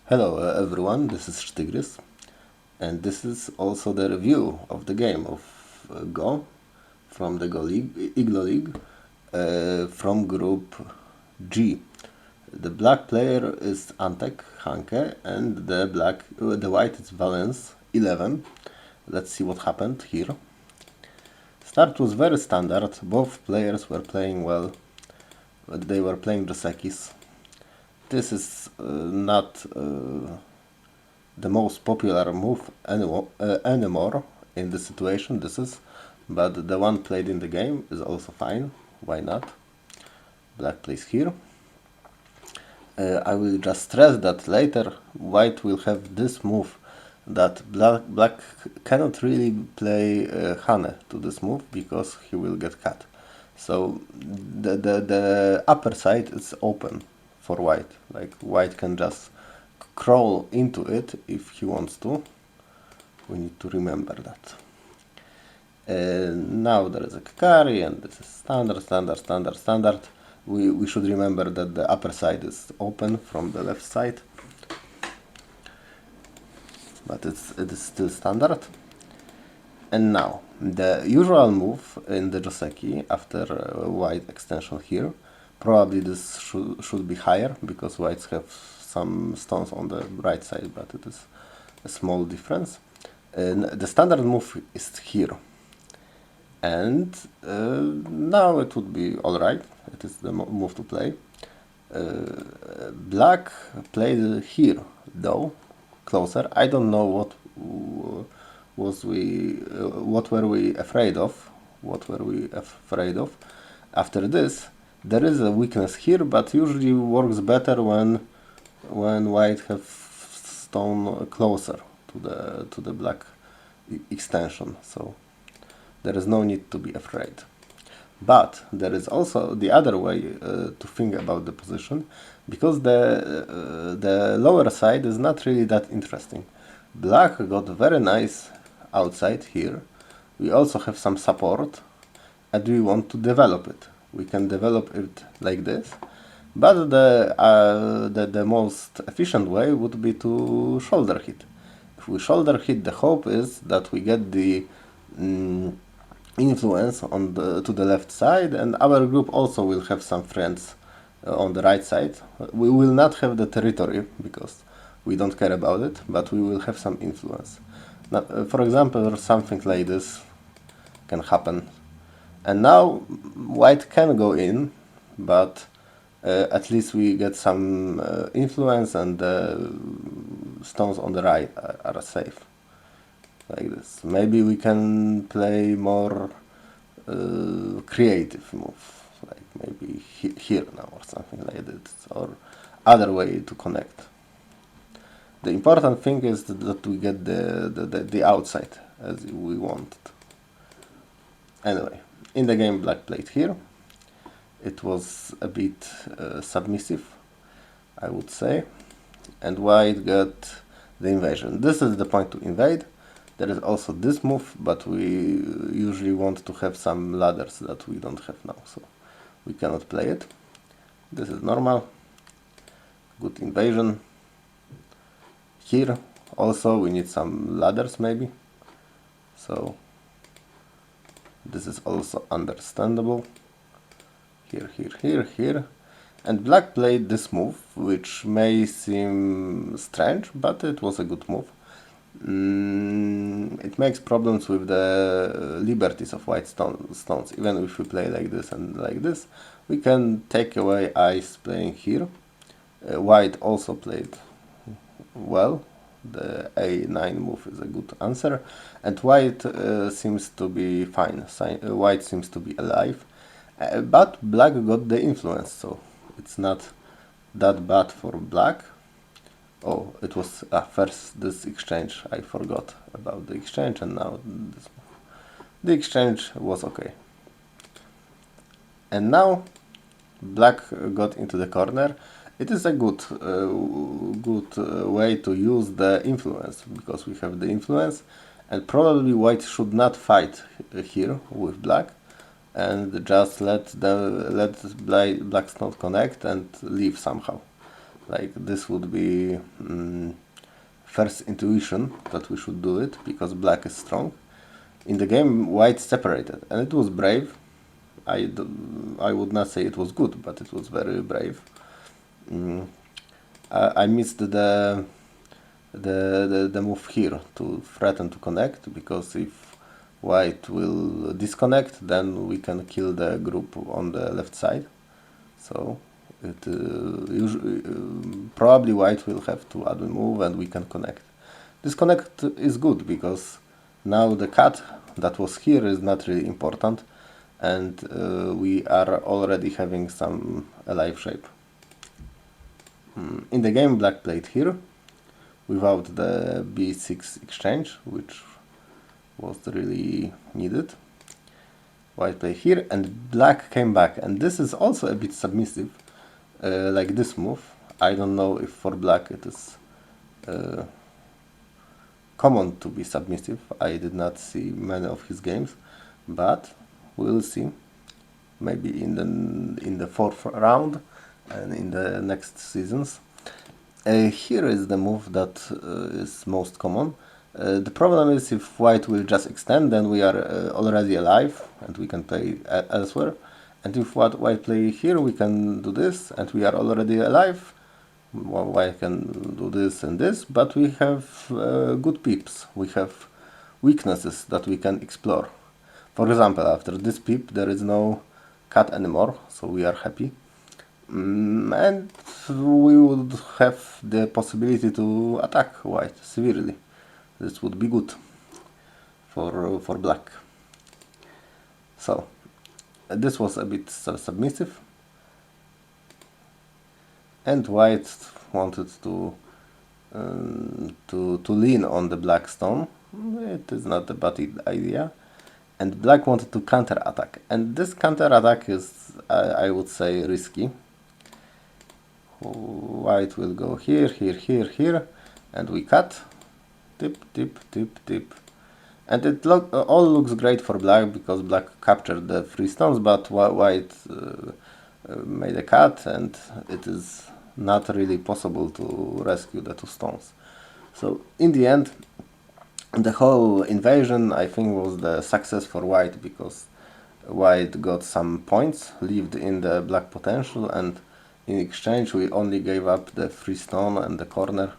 Hello everyone, this is Sztygrys, and this is also the review of the game of Go from the IGLO League from Group G. The black player is Antek Hanke and the white is Valence 11. Let's see what happened here. Start was very standard, both players were playing well, but they were playing Josekis. This is not the most popular move anymore in this situation, but the one played in the game is also fine, why not? Black plays here. I will just stress that later white will have this move that black cannot really play Hane to this move because he will get cut. So the upper side is open for white, like white can just crawl into it if he wants to. We need to remember that. Now there is a carry and this is standard. We should remember that the upper side is open from the left side, but it is still standard. And now the usual move in the Joseki after white extension here, probably this should be higher because whites have some stones on the right side, but it is a small difference. The standard move is here, and now it would be alright. It is the move to play. Black played here though, closer. I don't know what were we afraid of. After this, there is a weakness here, but usually works better when white have stone closer to the black extension, so there is no need to be afraid. But there is also the other way to think about the position, because the lower side is not really that interesting. Black got very nice outside here. We also have some support, and we want to develop it. We can develop it like this, but the most efficient way would be to shoulder hit. If we shoulder hit, the hope is that we get the influence to the left side, and our group also will have some friends on the right side. We will not have the territory because we don't care about it, but we will have some influence. Now, for example, something like this can happen. And now white can go in, but at least we get some influence, and the stones on the right are safe. Like this. Maybe we can play more creative move, like maybe here now or something like that, or other way to connect. The important thing is that we get the outside as we want. Anyway, in the game black played here. It was a bit submissive, I would say, and white got the invasion. This is the point to invade. There is also this move, but we usually want to have some ladders that we don't have now, so we cannot play it. This is normal. Good invasion. Here also we need some ladders maybe, so this is also understandable. Here. And black played this move, which may seem strange, but it was a good move. It makes problems with the liberties of white stones. Even if we play like this and like this, we can take away ice playing here. White also played well. The A9 move is a good answer, and white seems to be fine. White seems to be alive, but black got the influence, so it's not that bad for black. Oh, it was first this exchange. I forgot about the exchange, and now this move. The exchange was okay. And now black got into the corner. It is a good way to use the influence, because we have the influence, and probably white should not fight here with black, and just let black stone connect and leave somehow. Like this would be first intuition that we should do it because black is strong. In the game, white separated, and it was brave. I would not say it was good, but it was very brave. I missed the move here to threaten to connect, because if white will disconnect, then we can kill the group on the left side. So it probably white will have to add a move and we can connect. This connect is good because now the cat that was here is not really important, and we are already having some alive shape. In the game, black played here without the b6 exchange, which was really needed. White played here and black came back, and this is also a bit submissive, like this move. I don't know if for black it is common to be submissive. I did not see many of his games, but we'll see. Maybe in the fourth round and in the next seasons. Here is the move that is most common. The problem is if white will just extend, then we are already alive and we can play elsewhere. And if white play here, we can do this and we are already alive. Well, white can do this and this, but we have good peeps. We have weaknesses that we can explore. For example, after this peep, there is no cat anymore, so we are happy. And we would have the possibility to attack white severely. This would be good for black. So this was a bit submissive, and white wanted to lean on the black stone. It is not a bad idea. And black wanted to counter attack, and this counter attack is, I would say, risky. White will go here, here, here, here, and we cut. Tip, tip, tip, tip. And it all looks great for black because black captured the 3 stones, but white made a cut, and it is not really possible to rescue the 2 stones. So in the end, the whole invasion, I think, was the success for white because white got some points, lived in the black potential, and in exchange we only gave up the 3 stone and the corner.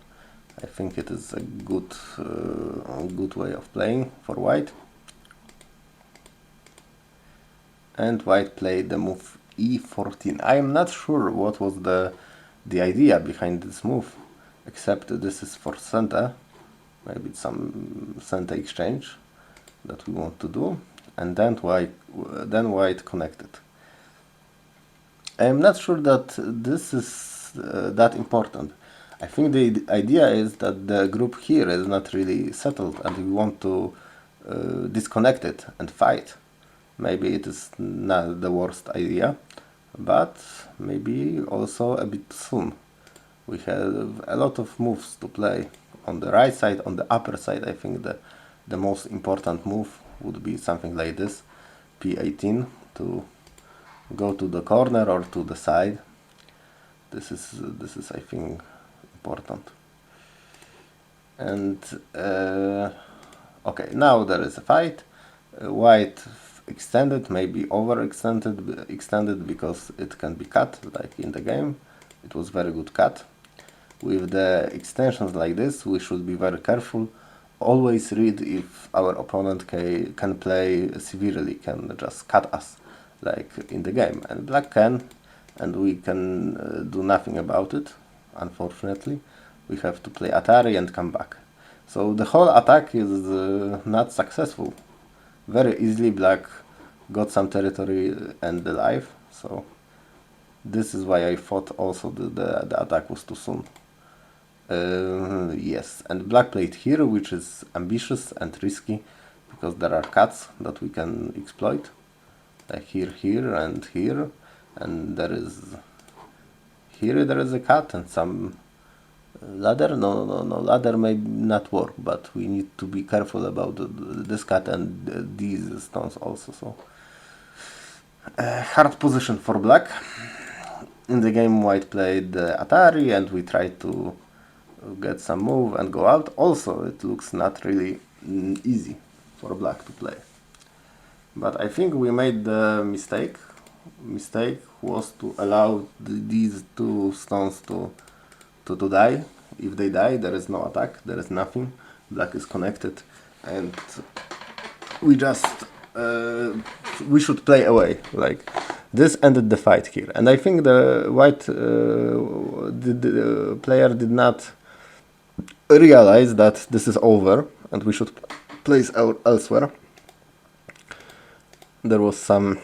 I think it is a good way of playing for white. And white played the move e14. I am not sure what was the idea behind this move, except this is for center. Maybe it's some center exchange that we want to do, and then white connected. I am not sure that this is that important. I think the idea is that the group here is not really settled and we want to disconnect it and fight. Maybe it is not the worst idea, but maybe also a bit soon. We have a lot of moves to play. On the right side, on the upper side, I think the most important move would be something like this, p18, to go to the corner or to the side. This is I think important. And okay, now there is a fight. White extended, maybe extended because it can be cut, like in the game. It was very good cut. With the extensions like this, we should be very careful. Always read if our opponent can play severely, can just cut us, like in the game. And black can, and we can do nothing about it, unfortunately. We have to play Atari and come back. So the whole attack is not successful. Very easily black got some territory and the life. So this is why I thought also the attack was too soon. Yes, and black played here, which is ambitious and risky because there are cuts that we can exploit, like here, here, and here, and there is a cut and some ladder. No, ladder may not work, but we need to be careful about this cut and these stones also. So hard position for black. in the game white played the Atari and we tried to get some move and go out. Also, it looks not really easy for black to play. But I think we made the mistake. Mistake was to allow these two stones to die. If they die, there is no attack, there is nothing. Black is connected, and we just we should play away. Like this ended the fight here, and I think the white the player did not realize that this is over and we should place elsewhere. There was some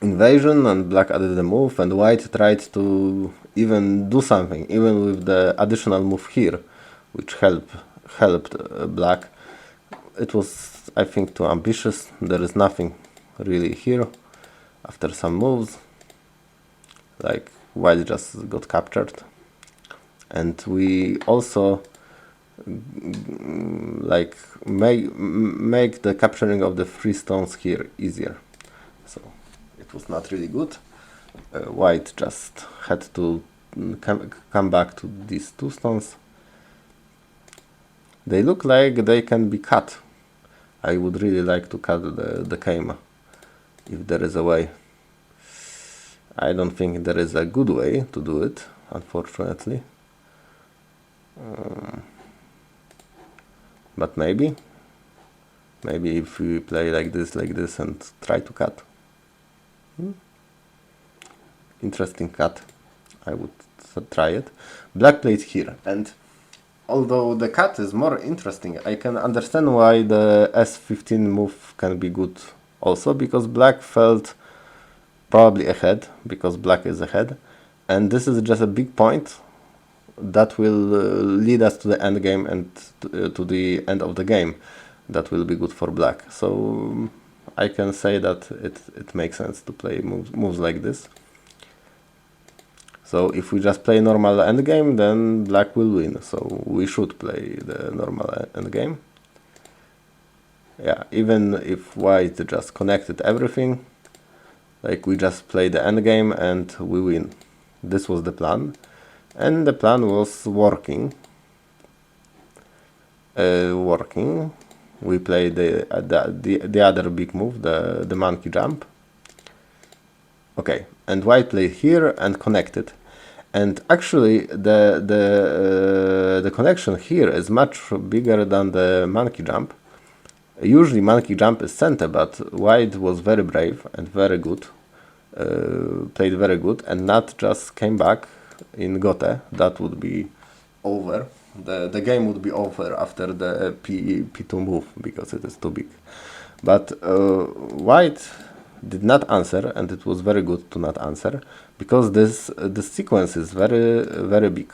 invasion and black added the move, and white tried to even do something, even with the additional move here, which helped black. It was, I think, too ambitious. There is nothing really here after some moves. Like white just got captured, and we also like make the capturing of the three stones here easier. So it was not really good. White just had to come back to these two stones. They look like they can be cut. I would really like to cut the Keima, if there is a way. I don't think there is a good way to do it, unfortunately. But maybe if we play like this and try to cut. Interesting cut. I would try it. Black played here, and although the cut is more interesting, I can understand why the S15 move can be good also, because black felt probably ahead, because black is ahead, and this is just a big point that will lead us to the end game and to the end of the game. That will be good for black. So I can say that it makes sense to play moves like this. So if we just play normal endgame, then black will win. So we should play the normal endgame. Yeah, even if white just connected everything, like we just play the endgame and we win. This was the plan, and the plan was working. We played the other big move, the monkey jump. Okay, and white played here and connected, and actually the connection here is much bigger than the monkey jump. Usually monkey jump is center, but white was very brave and very good, played very good, and not just came back in gote. That would be over. The game would be over after the P2 move, because it is too big. But white did not answer, and it was very good to not answer, because this sequence is very big.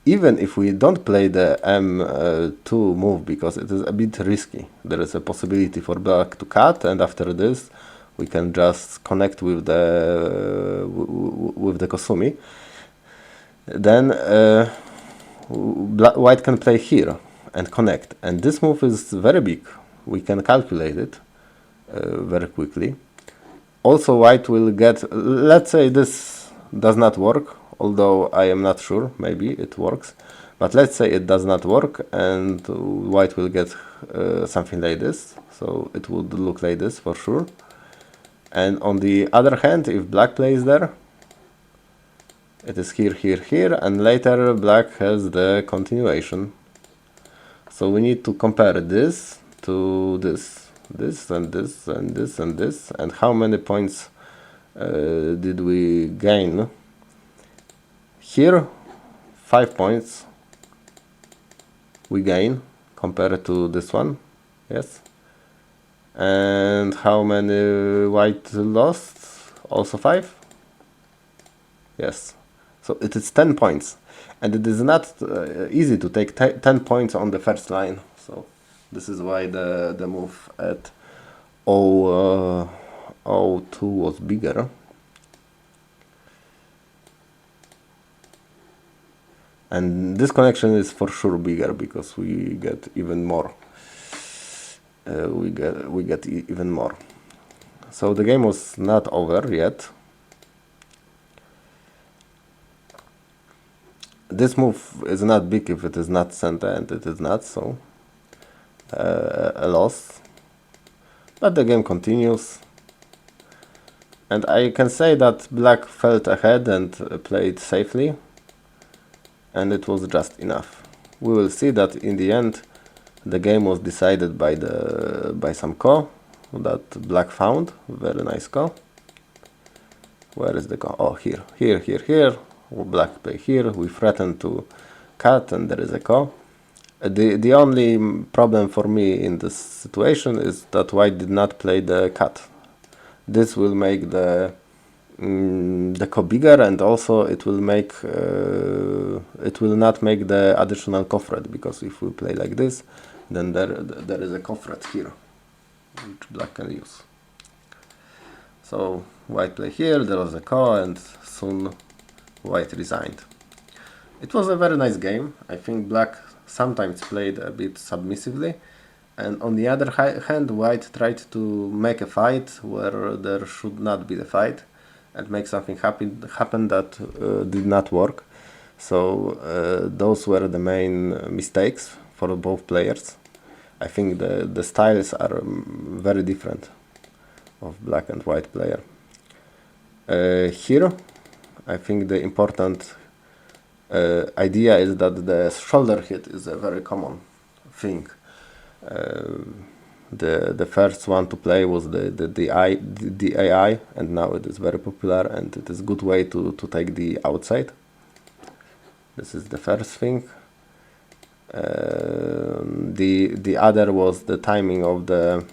Even if we don't play the M2 move, because it is a bit risky, there is a possibility for black to cut, and after this we can just connect with the Kosumi. Then white can play here and connect, and this move is very big. We can calculate it very quickly. Also, white will get, let's say this does not work, although I am not sure, maybe it works, but let's say it does not work, and white will get something like this, so it would look like this for sure. And on the other hand, if black plays there, it is here, and later black has the continuation. So we need to compare this to this and this and this and this, and how many points did we gain? Here 5 points we gain compared to this one, yes. And how many white lost? Also 5, yes. So it is 10 points, and it is not easy to take 10 points on the first line. So this is why the move at 0-2 was bigger. And this connection is for sure bigger, because we get even more. We get even more. So the game was not over yet. This move is not big if it is not center, and it is not, so a loss. But the game continues. And I can say that black felt ahead and played safely, and it was just enough. We will see that in the end the game was decided by some ko that black found. Very nice ko. Where is the ko? Oh, here. Black play here. We threaten to cut, and there is a ko. The only problem for me in this situation is that white did not play the cut. This will make the ko bigger, and also it will make it will not make the additional ko threat, because if we play like this, then there is a ko threat here which black can use. So white play here, there was a ko, and soon white resigned. It was a very nice game. I think black sometimes played a bit submissively, and on the other hand white tried to make a fight where there should not be the fight and make something happen that did not work. So those were the main mistakes for both players. I think the styles are very different of black and white player. Here I think the important idea is that the shoulder hit is a very common thing. The first one to play was the AI, and now it is very popular, and it is a good way to take the outside. This is the first thing. The other was the timing of the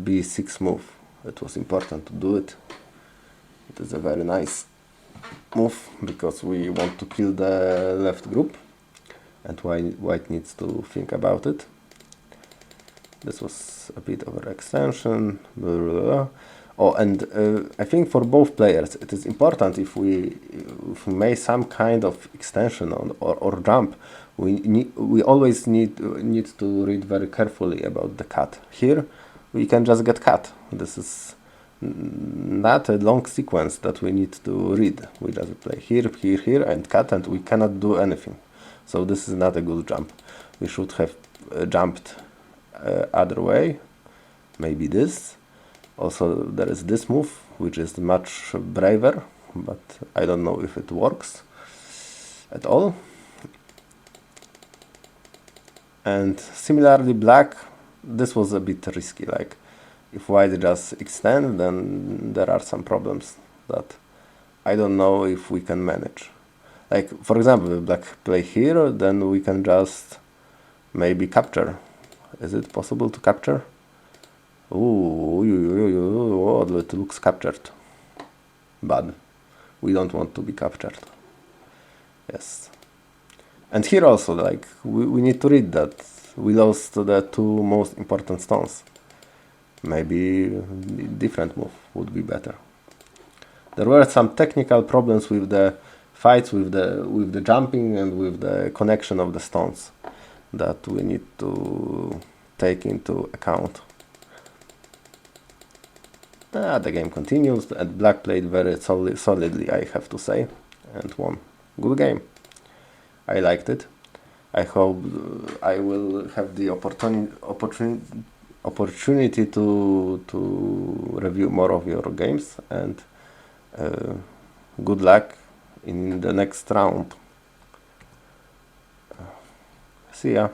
b6 move. It was important to do it. It is a very nice move because we want to kill the left group, and white needs to think about it. This was a bit of an extension. Blah, blah, blah. Oh, and I think for both players it is important if we make some kind of extension or jump, we always need to read very carefully about the cut. Here we can just get cut. This is not a long sequence that we need to read. We just play here and cut, and we cannot do anything. So this is not a good jump. We should have jumped other way, maybe this. Also there is this move which is much braver, but I don't know if it works at all. And similarly black, this was a bit risky. Like if white just extend, then there are some problems that I don't know if we can manage. Like for example, if black play here, then we can just maybe capture. Is it possible to capture? Oh, it looks captured. Bad. We don't want to be captured. Yes. And here also, like, we need to read that we lost the two most important stones. Maybe different move would be better. There were some technical problems with the fights, with the jumping and with the connection of the stones that we need to take into account. The game continues, and black played very solidly, I have to say, and won. Good game. I liked it. I hope I will have the opportunity to review more of your games, and good luck in the next round. See ya.